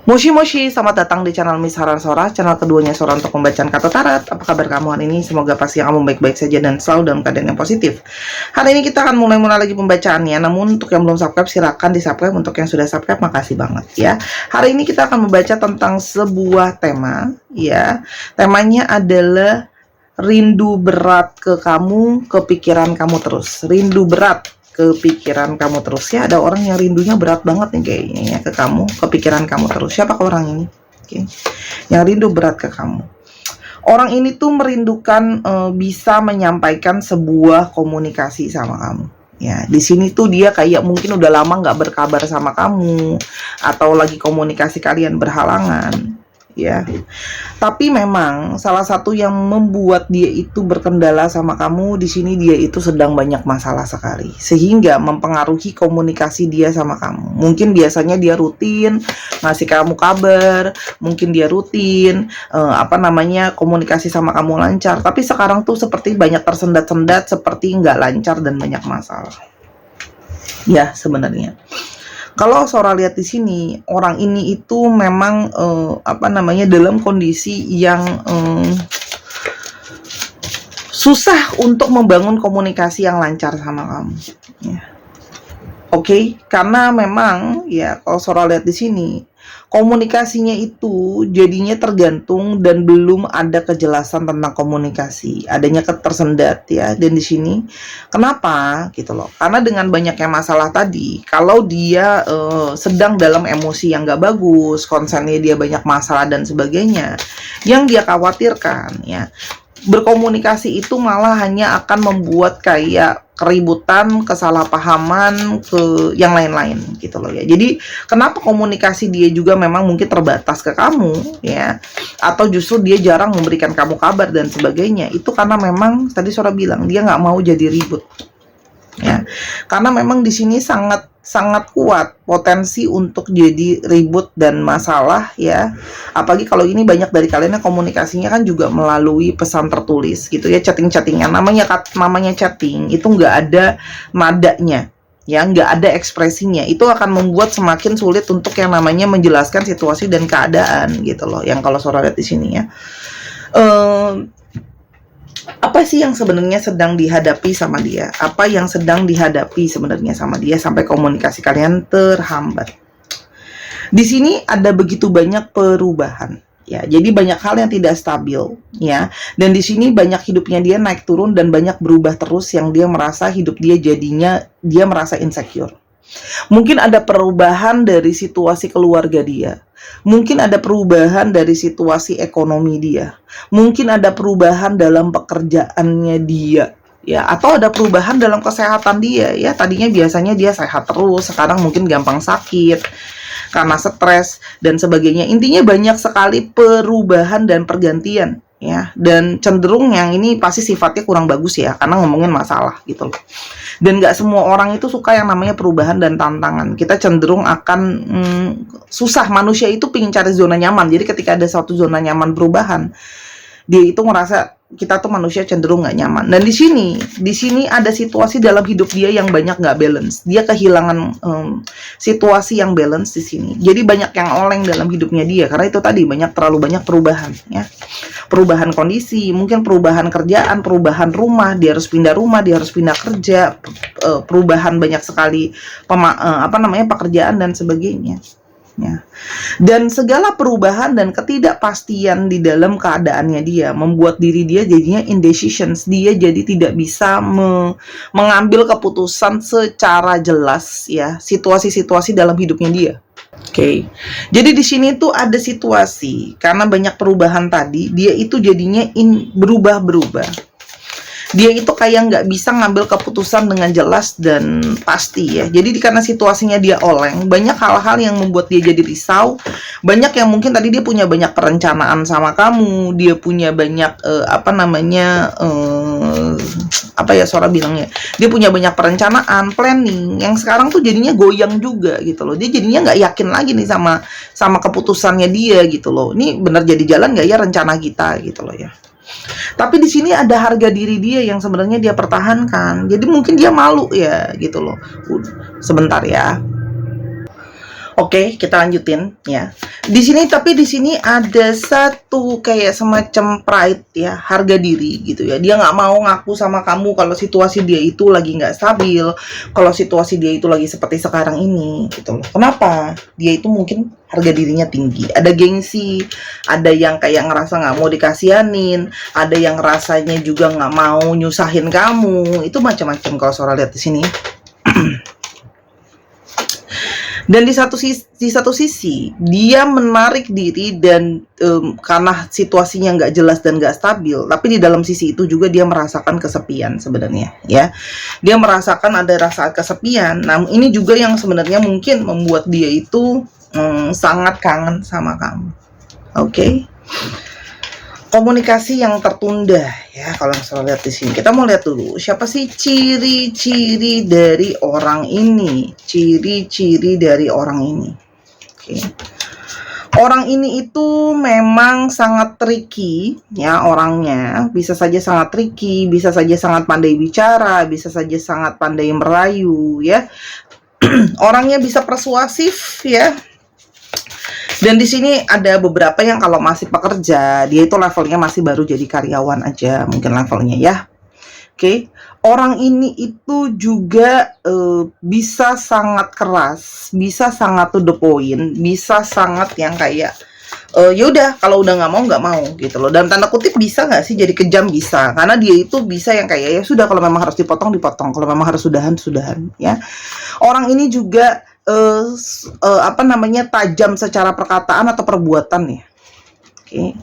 Moshi Moshi, selamat datang di channel Miss Haran Sora, channel keduanya Sora untuk pembacaan kata tarot. Apa kabar kamu hari ini? Semoga pasti kamu baik-baik saja dan selalu dalam keadaan yang positif. Hari ini kita akan mulai lagi pembacaannya, namun untuk yang belum subscribe silahkan di subscribe, untuk yang sudah subscribe makasih banget ya. Hari ini kita akan membaca tentang sebuah tema ya. Temanya adalah rindu berat ke kamu, kepikiran kamu terus. Rindu berat kepikiran kamu terus ya. Ada orang yang rindunya berat banget nih kayaknya ya ke kamu, kepikiran kamu terus. Siapa orang ini? Oke. Yang rindu berat ke kamu. Orang ini tuh merindukan bisa menyampaikan sebuah komunikasi sama kamu. Ya, di sini tuh dia kayak mungkin udah lama nggak berkabar sama kamu, atau lagi komunikasi kalian berhalangan. Ya, tapi memang salah satu yang membuat dia itu berkendala sama kamu di sini, dia itu sedang banyak masalah sekali sehingga mempengaruhi komunikasi dia sama kamu. Mungkin biasanya dia rutin ngasih kamu kabar, mungkin dia rutin komunikasi sama kamu lancar, tapi sekarang tuh seperti banyak tersendat-sendat, seperti nggak lancar dan banyak masalah. Ya, sebenarnya kalau Sora lihat di sini, orang ini itu memang dalam kondisi yang susah untuk membangun komunikasi yang lancar sama kamu. Ya. Oke, karena memang ya kalau Sora lihat di sini, komunikasinya itu jadinya tergantung dan belum ada kejelasan tentang komunikasi, adanya ketersendat ya. Dan di sini kenapa gitu loh, karena dengan banyaknya masalah tadi, kalau dia sedang dalam emosi yang gak bagus, konsennya dia banyak masalah dan sebagainya, yang dia khawatirkan ya, berkomunikasi itu malah hanya akan membuat kayak keributan, kesalahpahaman, yang lain-lain gitu loh ya. Jadi kenapa komunikasi dia juga memang mungkin terbatas ke kamu ya, atau justru dia jarang memberikan kamu kabar dan sebagainya, itu karena memang tadi Sora bilang dia nggak mau jadi ribut ya, karena memang di sini sangat kuat potensi untuk jadi ribut dan masalah ya. Apalagi kalau ini banyak dari kalian yang komunikasinya kan juga melalui pesan tertulis gitu ya, chatting-chattingan. Namanya chatting itu nggak ada nadanya ya, nggak ada ekspresinya. Itu akan membuat semakin sulit untuk yang namanya menjelaskan situasi dan keadaan gitu loh, yang kalau Sora lihat di sini ya. Apa sih yang sebenarnya sedang dihadapi sama dia? Apa yang sedang dihadapi sebenarnya sama dia sampai komunikasi kalian terhambat? Di sini ada begitu banyak perubahan ya. Jadi banyak hal yang tidak stabil ya. Dan di sini banyak hidupnya dia naik turun dan banyak berubah terus, yang dia merasa hidup dia jadinya dia merasa insecure. Mungkin ada perubahan dari situasi keluarga dia, mungkin ada perubahan dari situasi ekonomi dia, mungkin ada perubahan dalam pekerjaannya dia ya, atau ada perubahan dalam kesehatan dia ya. Tadinya biasanya dia sehat terus, sekarang mungkin gampang sakit karena stres dan sebagainya. Intinya banyak sekali perubahan dan pergantian ya, dan cenderung yang ini pasti sifatnya kurang bagus ya, karena ngomongin masalah gitu loh. Dan gak semua orang itu suka yang namanya perubahan dan tantangan. Kita cenderung akan susah, manusia itu pengen cari zona nyaman. Jadi ketika ada suatu zona nyaman perubahan, dia itu merasa kita tuh manusia cenderung nggak nyaman. Dan di sini ada situasi dalam hidup dia yang banyak nggak balance. Dia kehilangan situasi yang balance di sini. Jadi banyak yang oleng dalam hidupnya dia, karena itu tadi terlalu banyak perubahan ya. Perubahan kondisi, mungkin perubahan kerjaan, perubahan rumah, dia harus pindah rumah, dia harus pindah kerja, perubahan banyak sekali pekerjaan dan sebagainya. Ya. Dan segala perubahan dan ketidakpastian di dalam keadaannya dia membuat diri dia jadinya indecisions. Dia jadi tidak bisa mengambil keputusan secara jelas ya, situasi-situasi dalam hidupnya dia. Oke. Jadi di sini tuh ada situasi karena banyak perubahan tadi, dia itu jadinya berubah-berubah. Dia itu kayak nggak bisa ngambil keputusan dengan jelas dan pasti ya. Jadi karena situasinya dia oleng, banyak hal-hal yang membuat dia jadi risau. Banyak yang mungkin tadi dia punya banyak perencanaan sama kamu, dia punya banyak Sora bilangnya, dia punya banyak perencanaan, planning, yang sekarang tuh jadinya goyang juga gitu loh. Dia jadinya nggak yakin lagi nih sama keputusannya dia gitu loh. Ini benar jadi jalan nggak ya rencana kita gitu loh ya. Tapi di sini ada harga diri dia yang sebenarnya dia pertahankan. Jadi mungkin dia malu ya gitu loh. Sebentar ya. Oke, kita lanjutin ya. Di sini tapi di sini ada satu kayak semacam pride ya, harga diri gitu ya. Dia nggak mau ngaku sama kamu kalau situasi dia itu lagi nggak stabil, kalau situasi dia itu lagi seperti sekarang ini gitu loh. Kenapa? Dia itu mungkin harga dirinya tinggi, ada gengsi, ada yang kayak ngerasa nggak mau dikasihanin, ada yang rasanya juga nggak mau nyusahin kamu. Itu macam-macam kalau Sora lihat di sini. Dan di satu sisi dia menarik diri dan karena situasinya nggak jelas dan nggak stabil, tapi di dalam sisi itu juga dia merasakan kesepian sebenarnya ya. Dia merasakan ada rasa kesepian. Nah, ini juga yang sebenarnya mungkin membuat dia itu sangat kangen sama kamu. Oke. Komunikasi yang tertunda ya, kalau misalnya lihat di sini. Kita mau lihat dulu siapa sih ciri-ciri dari orang ini. Ciri-ciri dari orang ini. Oke. Orang ini itu memang sangat tricky ya orangnya, bisa saja sangat tricky, bisa saja sangat pandai bicara, bisa saja sangat pandai merayu ya. Orangnya bisa persuasif ya. Dan di sini ada beberapa yang kalau masih pekerja, dia itu levelnya masih baru jadi karyawan aja, mungkin levelnya ya. Oke, orang ini itu juga bisa sangat keras, bisa sangat to the point, bisa sangat yang kayak ya udah kalau udah nggak mau gitu loh. Dalam tanda kutip bisa nggak sih jadi kejam, bisa, karena dia itu bisa yang kayak ya sudah kalau memang harus dipotong, kalau memang harus sudahan ya. Orang ini juga apa namanya, tajam secara perkataan atau perbuatan ya. Oke.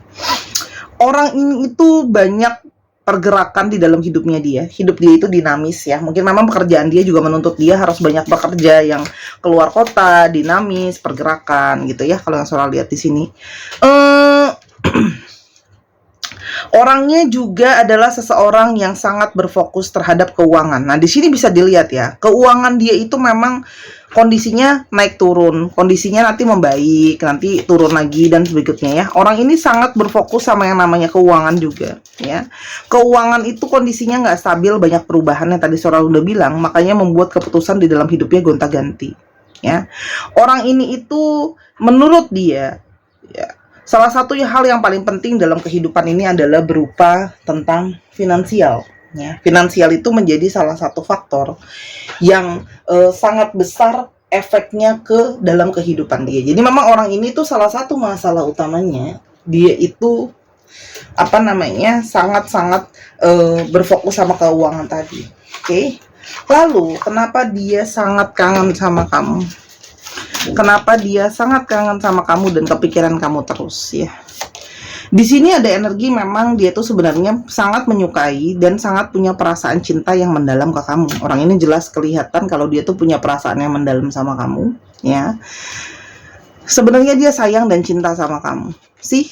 Orang ini itu banyak pergerakan di dalam hidupnya dia. Hidup dia itu dinamis ya. Mungkin memang pekerjaan dia juga menuntut dia harus banyak bekerja yang keluar kota, dinamis, pergerakan gitu ya. Kalau yang Sora lihat di sini. Orangnya juga adalah seseorang yang sangat berfokus terhadap keuangan. Nah, di sini bisa dilihat ya, keuangan dia itu memang kondisinya naik turun, kondisinya nanti membaik, nanti turun lagi dan berikutnya ya. Orang ini sangat berfokus sama yang namanya keuangan juga ya. Keuangan itu kondisinya nggak stabil, banyak perubahan yang tadi Sora udah bilang, makanya membuat keputusan di dalam hidupnya gonta-ganti ya. Orang ini itu menurut dia ya, salah satu hal yang paling penting dalam kehidupan ini adalah berupa tentang finansial. Ya, finansial itu menjadi salah satu faktor yang sangat besar efeknya ke dalam kehidupan dia. Jadi memang orang ini tuh salah satu masalah utamanya, dia itu apa namanya, sangat-sangat berfokus sama keuangan tadi. Oke. Lalu kenapa dia sangat kangen sama kamu? Kenapa dia sangat kangen sama kamu dan kepikiran kamu terus ya? Di sini ada energi memang dia tuh sebenarnya sangat menyukai dan sangat punya perasaan cinta yang mendalam ke kamu. Orang ini jelas kelihatan kalau dia tuh punya perasaan yang mendalam sama kamu ya. Sebenarnya dia sayang dan cinta sama kamu. Sih,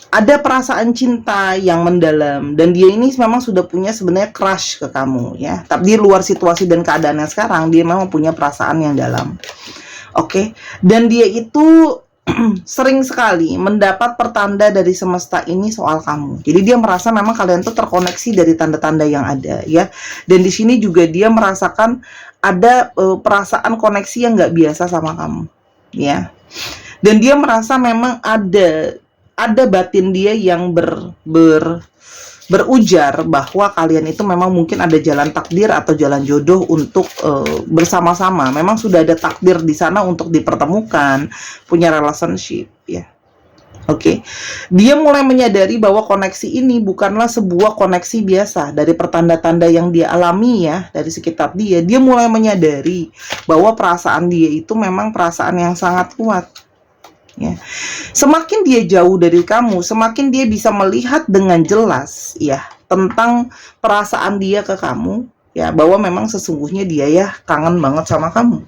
ada perasaan cinta yang mendalam dan dia ini memang sudah punya sebenarnya crush ke kamu ya. Tapi di luar situasi dan keadaannya sekarang, dia memang punya perasaan yang dalam. Oke, dan dia itu sering sekali mendapat pertanda dari semesta ini soal kamu. Jadi dia merasa memang kalian tuh terkoneksi dari tanda-tanda yang ada ya. Dan di sini juga dia merasakan ada perasaan koneksi yang nggak biasa sama kamu ya. Dan dia merasa memang ada batin dia yang berujar bahwa kalian itu memang mungkin ada jalan takdir atau jalan jodoh untuk bersama-sama. Memang sudah ada takdir di sana untuk dipertemukan, punya relationship ya. Oke. Dia mulai menyadari bahwa koneksi ini bukanlah sebuah koneksi biasa. Dari pertanda-tanda yang dia alami ya, dari sekitar dia, dia mulai menyadari bahwa perasaan dia itu memang perasaan yang sangat kuat. Ya. Semakin dia jauh dari kamu, semakin dia bisa melihat dengan jelas ya tentang perasaan dia ke kamu ya, bahwa memang sesungguhnya dia ya kangen banget sama kamu.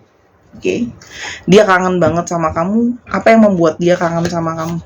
Oke. Dia kangen banget sama kamu. Apa yang membuat dia kangen sama kamu?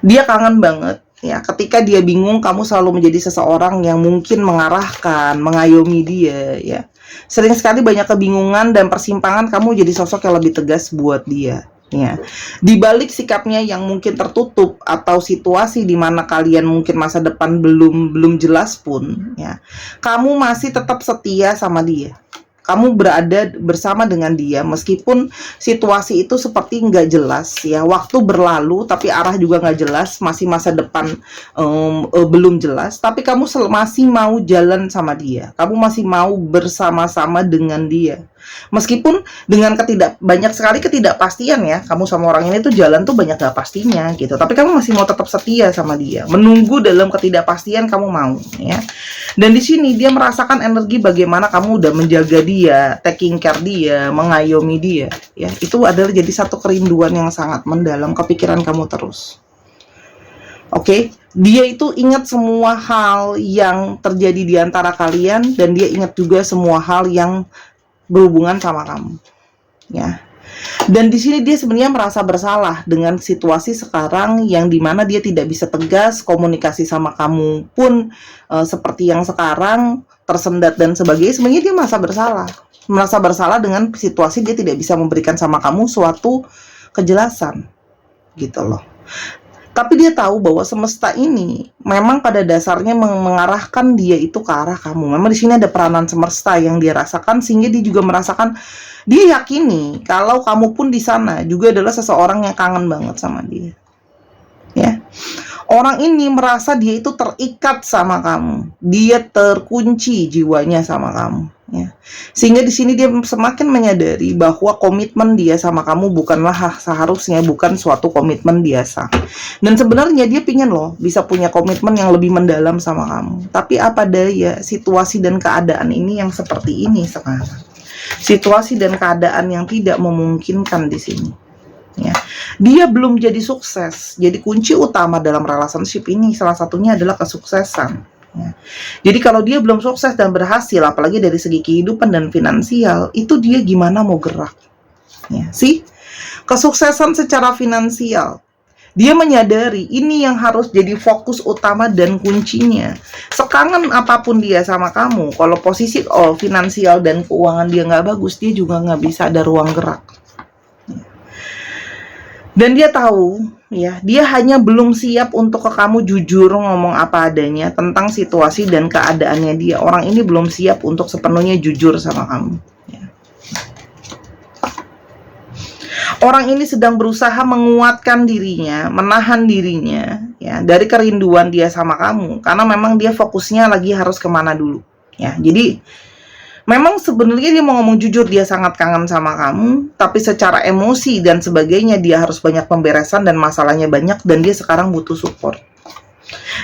Dia kangen banget ya ketika dia bingung, kamu selalu menjadi seseorang yang mungkin mengarahkan, mengayomi dia ya. Sering sekali banyak kebingungan dan persimpangan, kamu jadi sosok yang lebih tegas buat dia ya. Di balik sikapnya yang mungkin tertutup atau situasi di mana kalian mungkin masa depan belum jelas pun ya, kamu masih tetap setia sama dia Kamu berada bersama dengan dia meskipun situasi itu seperti nggak jelas ya, waktu berlalu tapi arah juga nggak jelas, masih masa depan belum jelas, tapi kamu masih mau jalan sama dia, kamu masih mau bersama-sama dengan dia. Meskipun dengan banyak sekali ketidakpastian ya, kamu sama orang ini tuh jalan tuh banyak gak pastinya gitu, tapi kamu masih mau tetap setia sama dia, menunggu dalam ketidakpastian kamu mau ya. Dan di sini dia merasakan energi bagaimana kamu udah menjaga dia, taking care dia, mengayomi dia ya. Itu adalah jadi satu kerinduan yang sangat mendalam, kepikiran kamu terus. Oke, dia itu ingat semua hal yang terjadi di antara kalian, dan dia ingat juga semua hal yang berhubungan sama kamu ya. Dan di sini dia sebenarnya merasa bersalah dengan situasi sekarang yang dimana dia tidak bisa tegas, komunikasi sama kamu pun seperti yang sekarang tersendat dan sebagainya. Sebenarnya dia merasa bersalah dengan situasi dia tidak bisa memberikan sama kamu suatu kejelasan gitu loh. Tapi dia tahu bahwa semesta ini memang pada dasarnya mengarahkan dia itu ke arah kamu. Memang di sini ada peranan semesta yang dia rasakan, sehingga dia juga merasakan, dia yakini kalau kamu pun di sana juga adalah seseorang yang kangen banget sama dia. Ya. Orang ini merasa dia itu terikat sama kamu. Dia terkunci jiwanya sama kamu. Ya. Sehingga di sini dia semakin menyadari bahwa komitmen dia sama kamu bukanlah seharusnya bukan suatu komitmen biasa. Dan sebenarnya dia pingin loh bisa punya komitmen yang lebih mendalam sama kamu. Tapi apa daya, situasi dan keadaan ini yang seperti ini sekarang. Situasi dan keadaan yang tidak memungkinkan di sini. Ya. Dia belum jadi sukses. Jadi kunci utama dalam relationship ini salah satunya adalah kesuksesan. Ya. Jadi kalau dia belum sukses dan berhasil, apalagi dari segi kehidupan dan finansial, itu dia gimana mau gerak? Ya, kesuksesan secara finansial, dia menyadari ini yang harus jadi fokus utama dan kuncinya. Sekangen apapun dia sama kamu, kalau posisi finansial dan keuangan dia nggak bagus, dia juga nggak bisa ada ruang gerak. Dan dia tahu, ya, dia hanya belum siap untuk ke kamu jujur ngomong apa adanya tentang situasi dan keadaannya dia. Orang ini belum siap untuk sepenuhnya jujur sama kamu. Ya. Orang ini sedang berusaha menguatkan dirinya, menahan dirinya, ya, dari kerinduan dia sama kamu. Karena memang dia fokusnya lagi harus kemana dulu. Ya, jadi memang sebenarnya dia mau ngomong jujur, dia sangat kangen sama kamu, tapi secara emosi dan sebagainya dia harus banyak pemberesan dan masalahnya banyak, dan dia sekarang butuh support.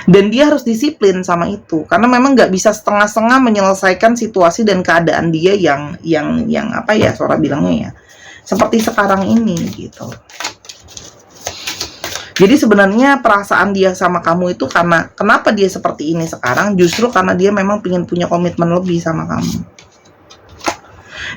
Dan dia harus disiplin sama itu, karena memang nggak bisa setengah-setengah menyelesaikan situasi dan keadaan dia yang apa ya, Sora bilangnya ya, seperti sekarang ini gitu. Jadi sebenarnya perasaan dia sama kamu itu karena kenapa dia seperti ini sekarang, justru karena dia memang ingin punya komitmen lebih sama kamu.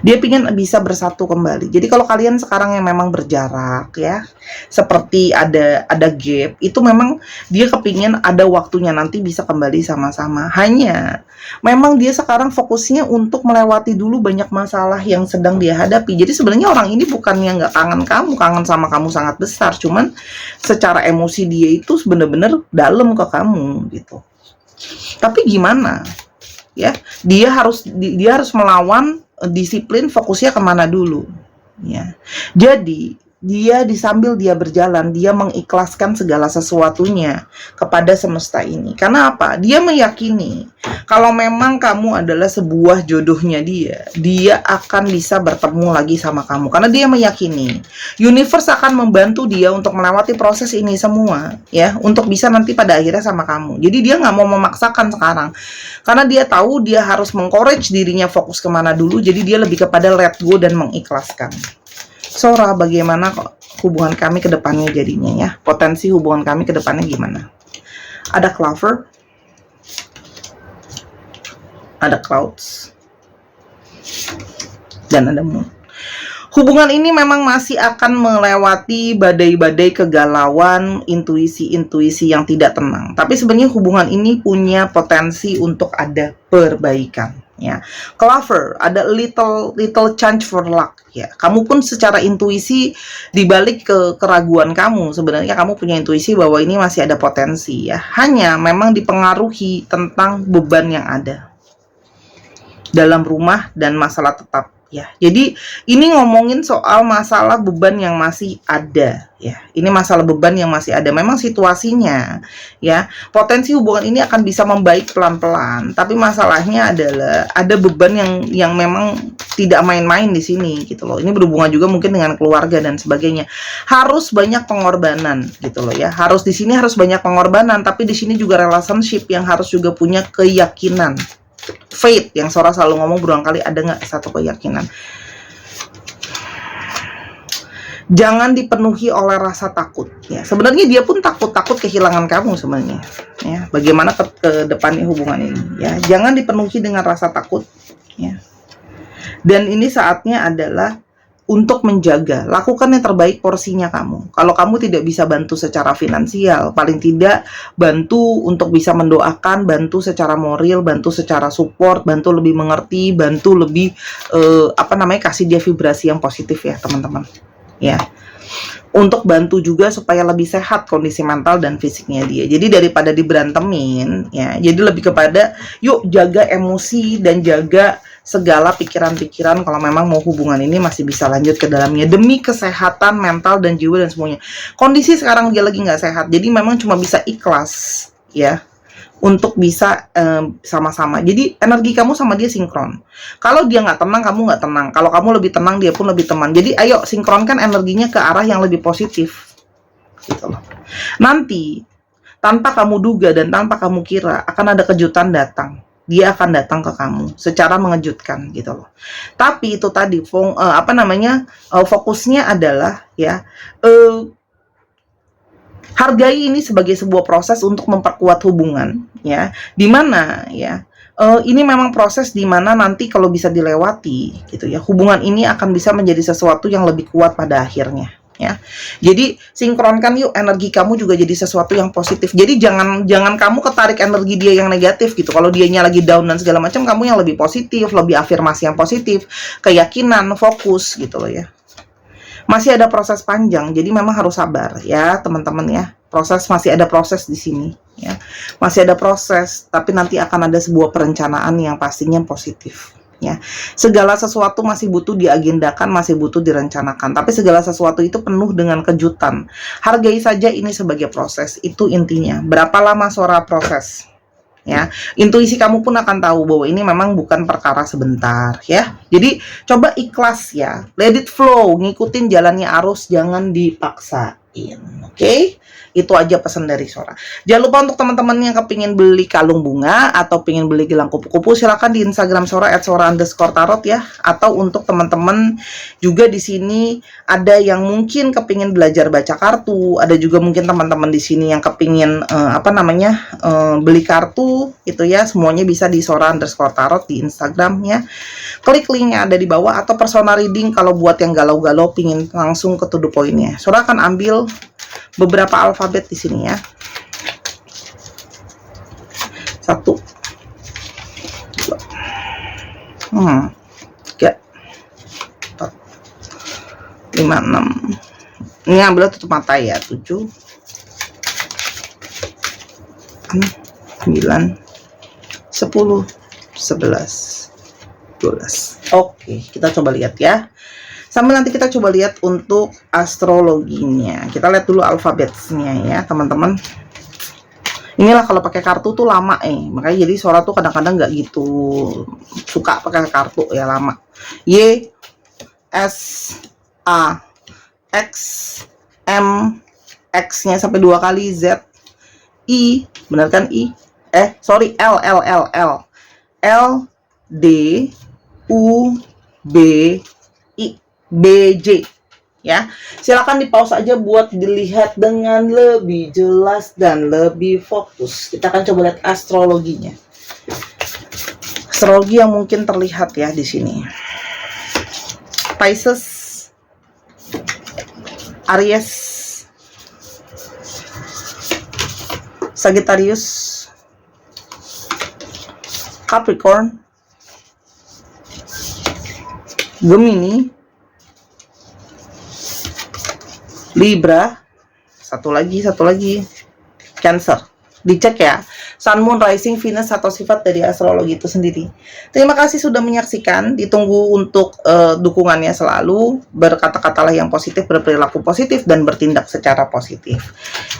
Dia ingin bisa bersatu kembali. Jadi kalau kalian sekarang yang memang berjarak ya, seperti ada gap, itu memang dia kepingin ada waktunya nanti bisa kembali sama-sama. Hanya memang dia sekarang fokusnya untuk melewati dulu banyak masalah yang sedang dia hadapi. Jadi sebenarnya orang ini bukannya nggak kangen kamu, kangen sama kamu sangat besar. Cuman secara emosi dia itu benar-benar dalam ke kamu gitu. Tapi gimana? Ya, dia harus melawan disiplin, fokusnya kemana dulu ya. Jadi dia sambil dia berjalan, dia mengikhlaskan segala sesuatunya kepada semesta ini. Karena apa? Dia meyakini kalau memang kamu adalah sebuah jodohnya dia akan bisa bertemu lagi sama kamu. Karena dia meyakini universe akan membantu dia untuk melewati proses ini semua ya, untuk bisa nanti pada akhirnya sama kamu. Jadi dia nggak mau memaksakan sekarang, karena dia tahu dia harus mengencourage dirinya fokus kemana dulu. Jadi dia lebih kepada let go dan mengikhlaskan. Sora, bagaimana hubungan kami ke depannya jadinya ya? Potensi hubungan kami ke depannya gimana? Ada clover, ada clouds, dan ada moon. Hubungan ini memang masih akan melewati badai-badai kegalauan, intuisi-intuisi yang tidak tenang. Tapi sebenarnya hubungan ini punya potensi untuk ada perbaikan. Ya, clover, ada little chance for luck ya. Kamu pun secara intuisi, dibalik keraguan kamu, sebenarnya kamu punya intuisi bahwa ini masih ada potensi ya. Hanya memang dipengaruhi tentang beban yang ada. dalam rumah dan masalah tetap ya. Jadi ini ngomongin soal masalah beban yang masih ada ya. Ini masalah beban yang masih ada. Memang situasinya ya, potensi hubungan ini akan bisa membaik pelan-pelan, tapi masalahnya adalah ada beban yang memang tidak main-main di sini gitu loh. Ini berhubungan juga mungkin dengan keluarga dan sebagainya. Harus banyak pengorbanan gitu loh ya. Harus di sini harus banyak pengorbanan, tapi di sini juga relationship yang harus juga punya keyakinan. Faith yang Sora selalu ngomong berulang kali, ada nggak satu keyakinan. Jangan dipenuhi oleh rasa takut ya. Sebenarnya dia pun takut kehilangan kamu sebenarnya ya. Bagaimana ke depannya hubungan ini ya. Jangan dipenuhi dengan rasa takut ya. Dan ini saatnya adalah untuk menjaga, lakukan yang terbaik porsinya kamu. Kalau kamu tidak bisa bantu secara finansial, paling tidak bantu untuk bisa mendoakan, bantu secara moral, bantu secara support, bantu lebih mengerti, bantu lebih kasih dia vibrasi yang positif ya teman-teman. Ya. Untuk bantu juga supaya lebih sehat kondisi mental dan fisiknya dia. Jadi daripada diberantemin ya, jadi lebih kepada yuk jaga emosi dan jaga segala pikiran-pikiran kalau memang mau hubungan ini masih bisa lanjut ke dalamnya demi kesehatan mental dan jiwa dan semuanya. Kondisi sekarang dia lagi nggak sehat, jadi memang cuma bisa ikhlas ya untuk bisa sama-sama. Jadi energi kamu sama dia sinkron. Kalau dia nggak tenang, kamu nggak tenang. Kalau kamu lebih tenang, dia pun lebih tenang. Jadi ayo sinkronkan energinya ke arah yang lebih positif gitu loh. Nanti tanpa kamu duga dan tanpa kamu kira akan ada kejutan datang. Dia akan datang ke kamu secara mengejutkan gitu loh. Tapi itu tadi fokusnya adalah ya hargai ini sebagai sebuah proses untuk memperkuat hubungan ya. Dimana ya ini memang proses dimana nanti kalau bisa dilewati gitu ya, hubungan ini akan bisa menjadi sesuatu yang lebih kuat pada akhirnya ya. Jadi sinkronkan yuk energi kamu juga jadi sesuatu yang positif. Jadi jangan kamu ketarik energi dia yang negatif gitu. Kalau dianya lagi down dan segala macam, kamu yang lebih positif, lebih afirmasi yang positif, keyakinan, fokus gitu loh ya. Masih ada proses panjang, jadi memang harus sabar ya teman-teman ya. Masih ada proses di sini ya. Masih ada proses, tapi nanti akan ada sebuah perencanaan yang pastinya positif. Ya. Segala sesuatu masih butuh diagendakan, masih butuh direncanakan, tapi segala sesuatu itu penuh dengan kejutan. Hargai saja ini sebagai proses, itu intinya. Berapa lama Sora proses? Ya, intuisi kamu pun akan tahu bahwa ini memang bukan perkara sebentar ya. Jadi coba ikhlas ya, let it flow, ngikutin jalannya arus, jangan dipaksain. Oke? Itu aja pesan dari Sora. Jangan lupa untuk teman-teman yang kepingin beli kalung bunga atau pengen beli gelang kupu-kupu, silakan di Instagram Sora @sora_tarot ya. Atau untuk teman-teman juga di sini ada yang mungkin kepingin belajar baca kartu, ada juga mungkin teman-teman di sini yang kepingin beli kartu gitu ya. Semuanya bisa di Sora_tarot di Instagram ya. Klik link yang ada di bawah atau personal reading kalau buat yang galau-galau pingin langsung ke to the point-nya. Sora akan ambil beberapa alfabet di sini ya. 1 2 3 4 5 6. Ini ambil tutup mata ya. 7 9 10 11 12. Oke, kita coba lihat ya. Sambil nanti kita coba lihat untuk astrologinya. Kita lihat dulu alfabetnya ya, teman-teman. Inilah kalau pakai kartu tuh lama makanya jadi Sora tuh kadang-kadang nggak gitu suka pakai kartu ya, lama. Y S A X M, X-nya sampai 2 kali, Z I, benar kan I? L L D U B I BJ ya. Silakan di pause aja buat dilihat dengan lebih jelas dan lebih fokus. Kita akan coba lihat astrologinya. Astrologi yang mungkin terlihat ya di sini. Pisces, Aries, Sagittarius, Capricorn, Gemini, Libra, satu lagi, Cancer. Dicek ya. Sun, Moon, Rising, Venus atau sifat dari astrologi itu sendiri. Terima kasih sudah menyaksikan. Ditunggu untuk dukungannya selalu. Berkata-katalah yang positif, berperilaku positif, dan bertindak secara positif.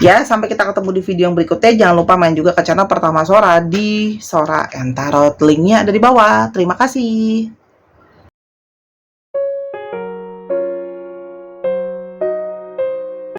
Ya, sampai kita ketemu di video yang berikutnya. Jangan lupa main juga ke channel Pertama Sora di Sora and Tarot. Linknya ada di bawah. Terima kasih.